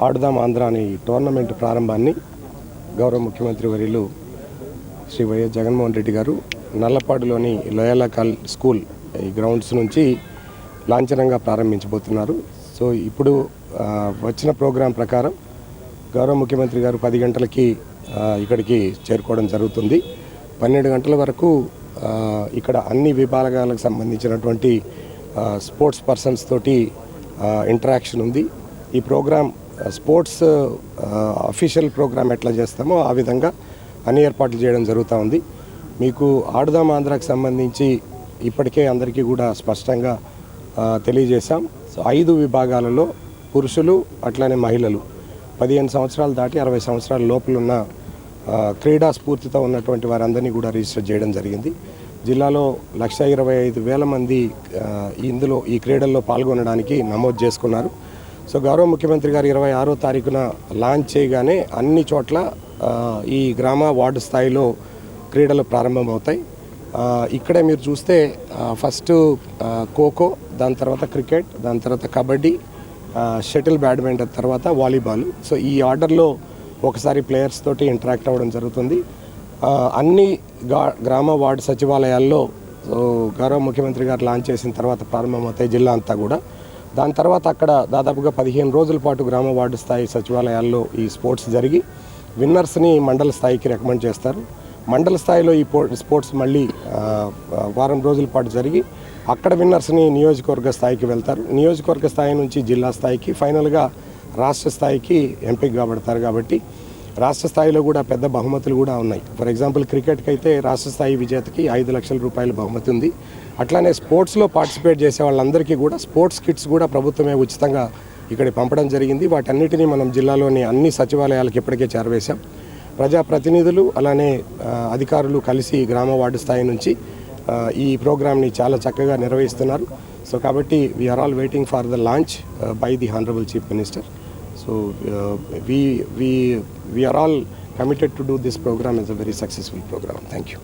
ఆడుదాం ఆంధ్ర అనే టోర్నమెంట్ ప్రారంభాన్ని గౌరవ ముఖ్యమంత్రి వర్యులు శ్రీ వైఎస్ జగన్మోహన్ రెడ్డి గారు నల్లపాడులోని లోయలా స్కూల్ ఈ గ్రౌండ్స్ నుంచి లాంఛనంగా ప్రారంభించబోతున్నారు. సో ఇప్పుడు వచ్చిన ప్రోగ్రాం ప్రకారం గౌరవ ముఖ్యమంత్రి గారు 10 గంటలకి ఇక్కడికి చేరుకోవడం జరుగుతుంది. 12 గంటల వరకు ఇక్కడ అన్ని విభాగాలకు సంబంధించినటువంటి స్పోర్ట్స్ పర్సన్స్ తోటి ఇంటరాక్షన్ ఉంది. ఈ ప్రోగ్రాం స్పోర్ట్స్ అఫీషియల్ ప్రోగ్రాం ఎట్లా చేస్తామో ఆ విధంగా అన్ని ఏర్పాట్లు చేయడం జరుగుతూ ఉంది. మీకు ఆడుదాం ఆంధ్రాకి సంబంధించి ఇప్పటికే అందరికీ కూడా స్పష్టంగా తెలియజేశాం. సో 5 విభాగాలలో పురుషులు అట్లానే మహిళలు 15 సంవత్సరాలు దాటి 60 సంవత్సరాల లోపలున్న క్రీడా స్ఫూర్తితో ఉన్నటువంటి వారందరినీ కూడా రిజిస్టర్ చేయడం జరిగింది. జిల్లాలో 1,25,000 మంది ఇందులో ఈ క్రీడల్లో పాల్గొనడానికి నమోదు చేసుకున్నారు. సో గౌరవ ముఖ్యమంత్రి గారు 26వ తారీఖున లాంచ్ చేయగానే అన్ని చోట్ల ఈ గ్రామ వార్డు స్థాయిలో క్రీడలు ప్రారంభమవుతాయి. ఇక్కడే మీరు చూస్తే ఫస్ట్ ఖోఖో, దాని తర్వాత క్రికెట్, దాని తర్వాత కబడ్డీ, షటిల్ బ్యాడ్మింటన్, తర్వాత వాలీబాల్. సో ఈ ఆర్డర్లో ఒకసారి ప్లేయర్స్ తోటి ఇంటరాక్ట్ అవ్వడం జరుగుతుంది. అన్ని గ్రామ వార్డు సచివాలయాల్లో గౌరవ ముఖ్యమంత్రి గారు లాంచ్ చేసిన తర్వాత ప్రారంభమవుతాయి జిల్లా అంతా కూడా. దాని తర్వాత అక్కడ దాదాపుగా 15 రోజుల పాటు గ్రామ వార్డు స్థాయి సచివాలయాల్లో ఈ స్పోర్ట్స్ జరిగి విన్నర్స్ని మండల స్థాయికి రికమెండ్ చేస్తారు. మండల స్థాయిలో ఈ స్పోర్ట్స్ మళ్ళీ వారం రోజుల పాటు జరిగి అక్కడ విన్నర్స్ని నియోజకవర్గ స్థాయికి వెళ్తారు. నియోజకవర్గ స్థాయి నుంచి జిల్లా స్థాయికి, ఫైనల్గా రాష్ట్ర స్థాయికి ఎంపిక కాబడతారు. కాబట్టి రాష్ట్ర స్థాయిలో కూడా పెద్ద బహుమతులు కూడా ఉన్నాయి. ఫర్ ఎగ్జాంపుల్ క్రికెట్కి అయితే రాష్ట్ర స్థాయి విజేతకి 5 లక్షల రూపాయల బహుమతి ఉంది. అట్లానే స్పోర్ట్స్లో పార్టిసిపేట్ చేసే వాళ్ళందరికీ కూడా స్పోర్ట్స్ కిట్స్ కూడా ప్రభుత్వమే ఉచితంగా ఇక్కడ పంపడం జరిగింది. వాటన్నిటినీ మనం జిల్లాలోని అన్ని సచివాలయాలకు ఇప్పటికే చేరవేశాం. ప్రజాప్రతినిధులు అలానే అధికారులు కలిసి గ్రామ వార్డు స్థాయి నుంచి ఈ ప్రోగ్రామ్ని చాలా చక్కగా నిర్వహిస్తున్నారు. సో కాబట్టి we are all waiting for the launch by the honourable chief minister. So we are all committed to do this program as a very successful program. Thank you.